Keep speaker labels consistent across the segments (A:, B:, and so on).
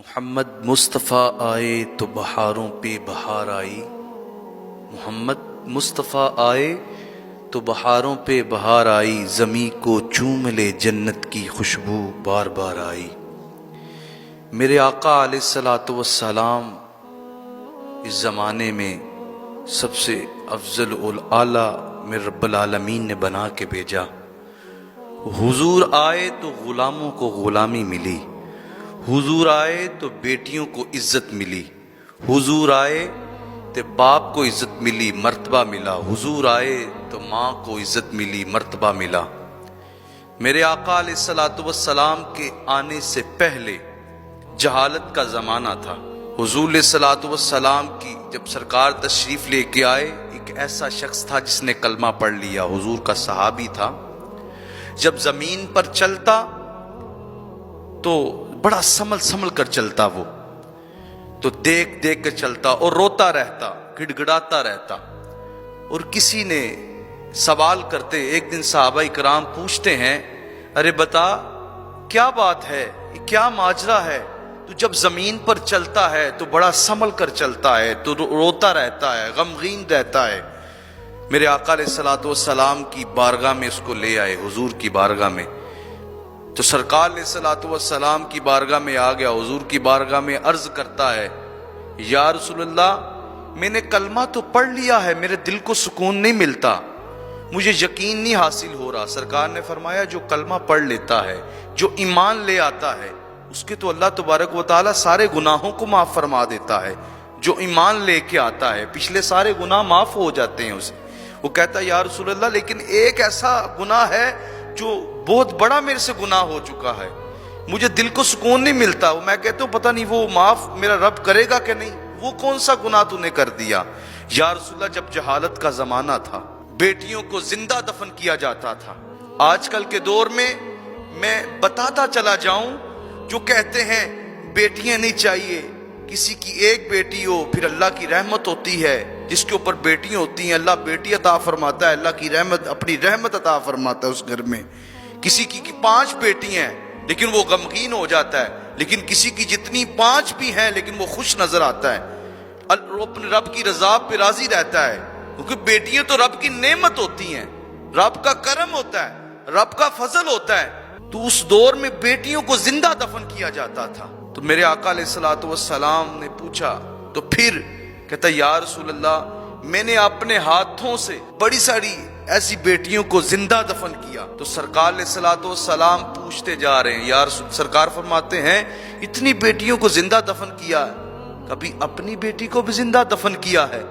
A: محمد مصطفیٰ آئے تو بہاروں پہ بہار آئی۔ محمد مصطفیٰ آئے تو بہاروں پہ بہار آئی، زمیں کو چوم لے جنت کی خوشبو بار بار آئی۔ میرے آقا علیہ الصلوۃ والسلام اس زمانے میں سب سے افضل الاعلیٰ میں رب العالمین نے بنا کے بھیجا۔ حضور آئے تو غلاموں کو غلامی ملی، حضور آئے تو بیٹیوں کو عزت ملی، حضور آئے تو باپ کو عزت ملی، مرتبہ ملا، حضور آئے تو ماں کو عزت ملی، مرتبہ ملا۔ میرے آقا علیہ الصلوۃ والسلام کے آنے سے پہلے جہالت کا زمانہ تھا۔ حضور علیہ الصلوۃ والسلام کی جب سرکار تشریف لے کے آئے، ایک ایسا شخص تھا جس نے کلمہ پڑھ لیا، حضور کا صحابی تھا۔ جب زمین پر چلتا تو بڑا سنبھل کر چلتا، وہ تو دیکھ دیکھ کر چلتا اور روتا رہتا، گڑ گڑاتا رہتا۔ اور کسی نے سوال کرتے، ایک دن صحابہ کرام پوچھتے ہیں، ارے بتا کیا بات ہے، یہ کیا ماجرا ہے، تو جب زمین پر چلتا ہے تو بڑا سنبھل کر چلتا ہے، تو روتا رہتا ہے، غمگین رہتا ہے۔ میرے آقا علیہ الصلوۃ والسلام کی بارگاہ میں اس کو لے آئے، حضور کی بارگاہ میں۔ تو سرکار علیہ الصلوۃ والسلام کی بارگاہ میں آ گیا، حضور کی بارگاہ میں عرض کرتا ہے، یا رسول اللہ، میں نے کلمہ تو پڑھ لیا ہے، میرے دل کو سکون نہیں ملتا، مجھے یقین نہیں حاصل ہو رہا۔ سرکار نے فرمایا، جو کلمہ پڑھ لیتا ہے، جو ایمان لے آتا ہے، اس کے تو اللہ تبارک و تعالیٰ سارے گناہوں کو معاف فرما دیتا ہے۔ جو ایمان لے کے آتا ہے، پچھلے سارے گناہ معاف ہو جاتے ہیں اسے۔ وہ کہتا ہے، یا رسول اللہ، لیکن ایک ایسا گناہ ہے جو بہت بڑا میرے سے گناہ ہو چکا ہے، مجھے دل کو سکون نہیں ملتا، میں کہتا ہوں پتہ نہیں وہ معاف میرا رب کرے گا کہ نہیں، وہ کون سا گناہ تو نے کر دیا؟ یا رسول اللہ، جب جہالت کا زمانہ تھا، بیٹیوں کو زندہ دفن کیا جاتا تھا۔ آج کل کے دور میں بتاتا چلا جاؤں، جو کہتے ہیں بیٹیاں نہیں چاہیے، کسی کی ایک بیٹی ہو پھر اللہ کی رحمت ہوتی ہے، جس کے اوپر بیٹیاں ہوتی ہیں اللہ بیٹی عطا فرماتا ہے، اللہ کی رحمت، اپنی رحمت عطا فرماتا ہے اس گھر میں۔ کسی کی 5 بیٹیاں ہیں لیکن وہ غمگین ہو جاتا ہے، لیکن کسی کی جتنی 5 بھی ہیں لیکن وہ خوش نظر آتا ہے، اپنے رب کی رضا پہ راضی رہتا ہے، کیونکہ بیٹیاں تو رب کی نعمت ہوتی ہیں، رب کا کرم ہوتا ہے، رب کا فضل ہوتا ہے۔ تو اس دور میں بیٹیوں کو زندہ دفن کیا جاتا تھا۔ تو میرے آقا علیہ الصلوۃ والسلام نے پوچھا، تو پھر کہتا، یا رسول اللہ، میں نے اپنے ہاتھوں سے بڑی ساری ایسی بیٹیوں کو زندہ دفن کیا۔ تو سرکار علیہ الصلوۃ والسلام پوچھتے جا رہے ہیں، یا رسول، سرکار فرماتے ہیں، اتنی بیٹیوں کو زندہ دفن کیا، کبھی اپنی بیٹی کو بھی زندہ دفن کیا ہے؟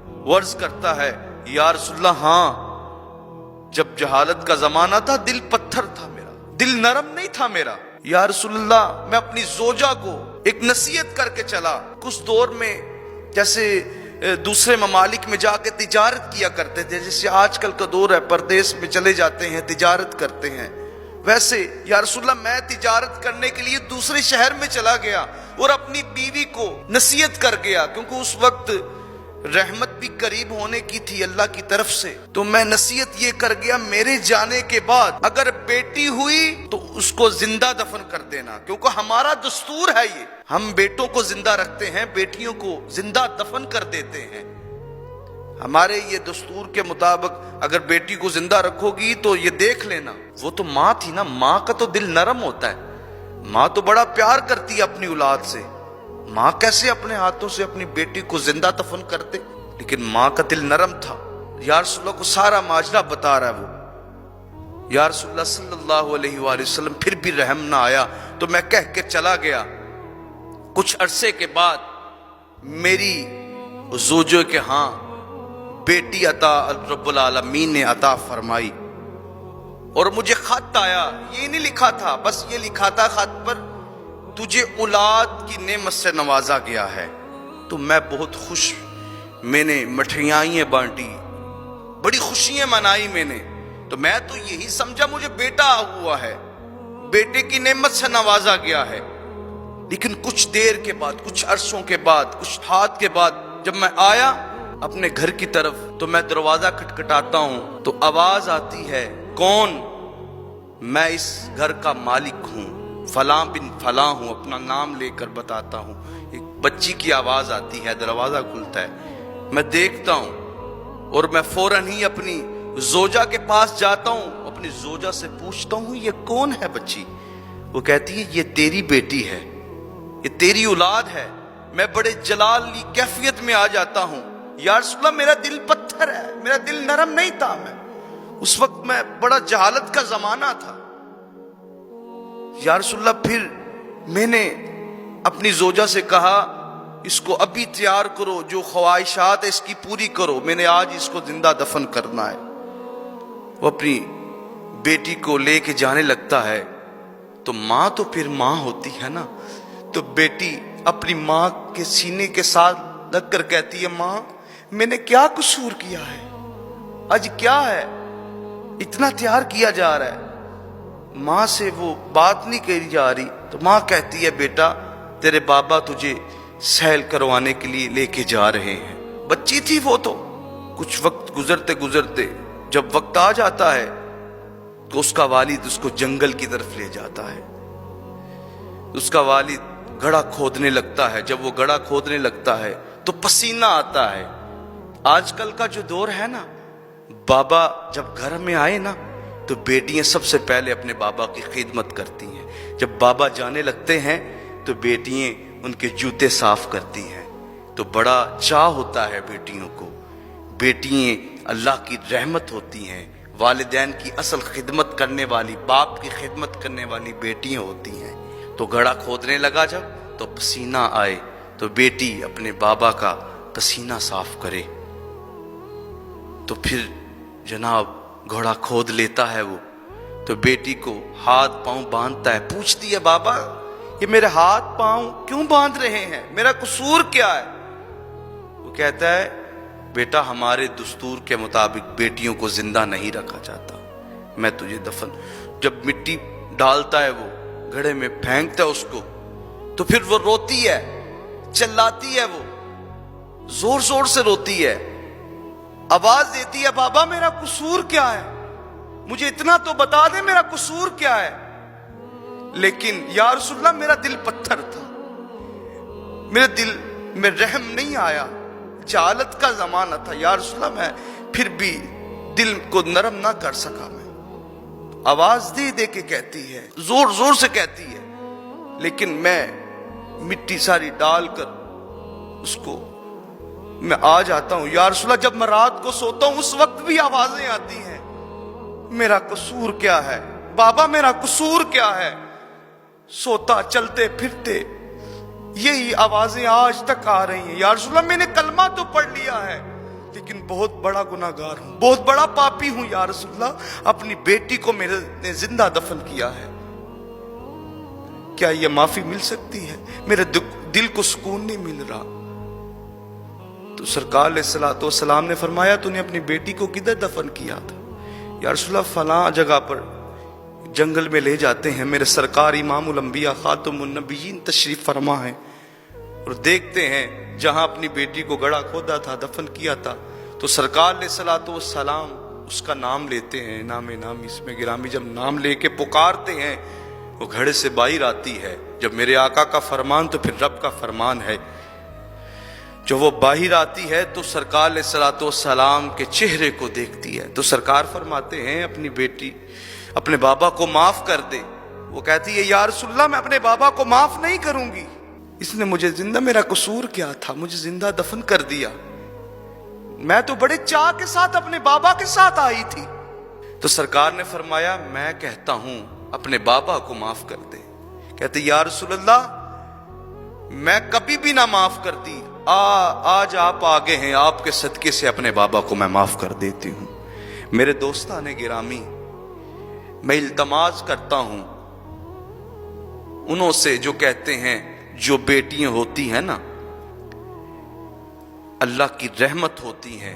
A: وہ عرض کرتا ہے، یا رسول اللہ، ہاں، جب جہالت کا زمانہ تھا دل پتھر تھا میرا، دل نرم نہیں تھا میرا۔ یا رسول اللہ، میں اپنی زوجہ کو ایک نصیحت کر کے چلا۔ کچھ دور میں جیسے دوسرے ممالک میں جا کے تجارت کیا کرتے تھے، جیسے آج کل کا دور ہے، پردیس میں چلے جاتے ہیں، تجارت کرتے ہیں، ویسے یا رسول اللہ میں تجارت کرنے کے لیے دوسرے شہر میں چلا گیا اور اپنی بیوی کو نصیحت کر گیا، کیونکہ اس وقت رحمت بھی قریب ہونے کی تھی اللہ کی طرف سے۔ تو میں نصیحت یہ کر گیا، میرے جانے کے بعد اگر بیٹی ہوئی تو اس کو زندہ دفن کر دینا، کیونکہ ہمارا دستور ہے یہ، ہم بیٹوں کو زندہ رکھتے ہیں، بیٹیوں کو زندہ دفن کر دیتے ہیں۔ ہمارے یہ دستور کے مطابق اگر بیٹی کو زندہ رکھو گی تو یہ دیکھ لینا، وہ تو ماں تھی نا، ماں کا تو دل نرم ہوتا ہے، ماں تو بڑا پیار کرتی ہے اپنی اولاد سے، ماں کیسے اپنے ہاتھوں سے اپنی بیٹی کو زندہ دفن کر دے؟ لیکن ماں کا دل نرم تھا۔ یا رسول اللہ کو سارا ماجرا بتا رہا ہے وہ۔ یا رسول اللہ صلی اللہ علیہ وآلہ وسلم پھر بھی رحم نہ آیا، تو میں کہہ کے چلا گیا۔ کچھ عرصے کے بعد میری زوجہ کے ہاں بیٹی عطا رب العالمین نے عطا فرمائی، اور مجھے خط آیا، یہ نہیں لکھا تھا، بس یہ لکھا تھا خط پر، تجھے اولاد کی نعمت سے نوازا گیا ہے۔ تو میں بہت خوش، میں نے مٹھائیاں بانٹی، بڑی خوشیاں منائی میں نے، تو میں تو یہی سمجھا مجھے بیٹا ہوا ہے، بیٹے کی نعمت سے نوازا گیا ہے۔ لیکن کچھ دیر کے بعد، کچھ عرصوں کے بعد، کچھ ہاتھ کے بعد جب میں آیا اپنے گھر کی طرف، تو میں دروازہ کھٹکھٹاتا ہوں تو آواز آتی ہے، کون؟ میں اس گھر کا مالک ہوں، فلاں بن فلاں ہوں، اپنا نام لے کر بتاتا ہوں۔ ایک بچی کی آواز آتی ہے، دروازہ کھلتا ہے، میں دیکھتا ہوں اور میں فوراً ہی اپنی زوجہ کے پاس جاتا ہوں، اپنی زوجہ سے پوچھتا ہوں یہ کون ہے بچی؟ وہ کہتی ہے یہ تیری بیٹی ہے، یہ تیری اولاد ہے۔ میں بڑے جلالی کیفیت میں آ جاتا ہوں، یا رسول اللہ میرا دل پتھر ہے، میرا دل نرم نہیں تھا۔ میں اس وقت میں بڑا جہالت کا زمانہ تھا۔ یا رسول اللہ پھر میں نے اپنی زوجہ سے کہا اس کو ابھی تیار کرو، جو خواہشات ہے اس کی پوری کرو، میں نے آج اس کو زندہ دفن کرنا ہے۔ وہ اپنی بیٹی کو لے کے جانے لگتا ہے، تو ماں تو پھر ماں ہوتی ہے نا، تو بیٹی اپنی ماں کے سینے کے ساتھ لگ کر کہتی ہے ماں میں نے کیا قصور کیا ہے، آج کیا ہے اتنا تیار کیا جا رہا ہے۔ ماں سے وہ بات نہیں کہی جا رہی، تو ماں کہتی ہے بیٹا تیرے بابا تجھے سیل کروانے کے لیے لے کے جا رہے ہیں۔ بچی تھی وہ تو، کچھ وقت گزرتے گزرتے جب وقت آ جاتا ہے تو اس کا والد اس کو جنگل کی طرف لے جاتا ہے۔ اس کا والد گڑھا کھودنے لگتا ہے، جب وہ گڑھا کھودنے لگتا ہے تو پسینہ آتا ہے۔ آج کل کا جو دور ہے نا، بابا جب گھر میں آئے نا تو بیٹیاں سب سے پہلے اپنے بابا کی خدمت کرتی ہیں۔ جب بابا جانے لگتے ہیں تو بیٹیاں ان کے جوتے صاف کرتی ہیں، تو بڑا چاہ ہوتا ہے بیٹیوں کو۔ بیٹیاں اللہ کی رحمت ہوتی ہیں، والدین کی اصل خدمت کرنے والی، باپ کی خدمت کرنے والی بیٹیاں ہوتی ہیں۔ تو گڑھا کھودنے لگا جب تو پسینہ آئے تو بیٹی اپنے بابا کا پسینہ صاف کرے، تو پھر جناب گھوڑا کھود لیتا ہے وہ، تو بیٹی کو ہاتھ پاؤں باندھتا ہے، پوچھتی ہے بابا یہ میرے ہاتھ پاؤں کیوں باندھ رہے ہیں، میرا قصور کیا ہے؟ وہ کہتا ہے بیٹا ہمارے دستور کے مطابق بیٹیوں کو زندہ نہیں رکھا جاتا، میں تجھے دفن۔ جب مٹی ڈالتا ہے وہ گھڑے میں پھینکتا ہے اس کو، تو پھر وہ روتی ہے، چلاتی ہے، وہ زور زور سے روتی ہے، آواز دیتی ہے بابا میرا قصور کیا ہے، مجھے اتنا تو بتا دے میرا قصور کیا ہے۔ لیکن یا رسول اللہ میرا دل پتھر تھا، میرے دل میں رحم نہیں آیا، جہالت کا زمانہ تھا یا رسول اللہ، میں پھر بھی دل کو نرم نہ کر سکا۔ میں آواز دے دے کے کہتی ہے، زور زور سے کہتی ہے، لیکن میں مٹی ساری ڈال کر اس کو میں آ جاتا ہوں۔ یا رسول اللہ جب میں رات کو سوتا ہوں اس وقت بھی آوازیں آتی ہیں میرا قصور کیا ہے بابا، میرا قصور کیا ہے۔ سوتا چلتے پھرتے یہی آوازیں آج تک آ رہی ہیں۔ یا رسول اللہ میں نے کلمہ تو پڑھ لیا ہے لیکن بہت بڑا گناہگار ہوں، بہت بڑا پاپی ہوں یا رسول اللہ، اپنی بیٹی کو میرے نے زندہ دفن کیا ہے، کیا یہ معافی مل سکتی ہے؟ میرے دل کو سکون نہیں مل رہا۔ تو سرکار علیہ الصلوۃ والسلام نے فرمایا تو نے اپنی بیٹی کو کدھر دفن کیا تھا؟ یا رسول اللہ فلاں جگہ پر جنگل میں لے جاتے ہیں، میرے سرکار امام الانبیاء خاتم النبیین تشریف فرما ہے، اور دیکھتے ہیں جہاں اپنی بیٹی کو گڑھا کھودا تھا، دفن کیا تھا، تو سرکار علیہ الصلوۃ والسلام اس کا نام لیتے ہیں، نام نامی اس میں گرامی، جب نام لے کے پکارتے ہیں وہ گھڑے سے باہر آتی ہے۔ جب میرے آقا کا فرمان تو پھر رب کا فرمان ہے، جو وہ باہر آتی ہے تو سرکار علیہ الصلوۃ والسلام کے چہرے کو دیکھتی ہے، تو سرکار فرماتے ہیں اپنی بیٹی اپنے بابا کو معاف کر دے۔ وہ کہتی ہے یا رسول اللہ میں اپنے بابا کو معاف نہیں کروں گی، اس نے مجھے زندہ، میرا قصور کیا تھا، مجھے زندہ دفن کر دیا، میں تو بڑے چاہ کے ساتھ اپنے بابا کے ساتھ آئی تھی۔ تو سرکار نے فرمایا میں کہتا ہوں اپنے بابا کو معاف کر دے۔ کہتے یا رسول اللہ میں کبھی بھی نہ معاف کرتی، آج آپ آگے ہیں، آپ کے صدقے سے اپنے بابا کو میں معاف کر دیتی ہوں۔ میرے دوستان گرامی، میں التماس کرتا ہوں انہوں سے جو کہتے ہیں جو بیٹیاں ہوتی ہیں نا اللہ کی رحمت ہوتی ہیں،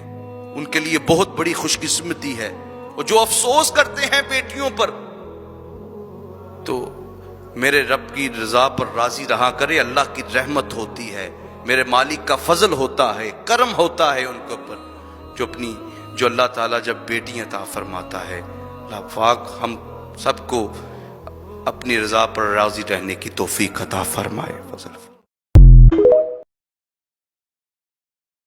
A: ان کے لیے بہت بڑی خوش قسمتی ہے، اور جو افسوس کرتے ہیں بیٹیوں پر، تو میرے رب کی رضا پر راضی رہا کرے، اللہ کی رحمت ہوتی ہے، میرے مالک کا فضل ہوتا ہے، کرم ہوتا ہے ان کے اوپر، جو اللہ تعالیٰ جب بیٹیاں عطا فرماتا ہے۔ اللہ پاک ہم سب کو اپنی رضا پر راضی رہنے کی توفیق عطا فرمائے. فضل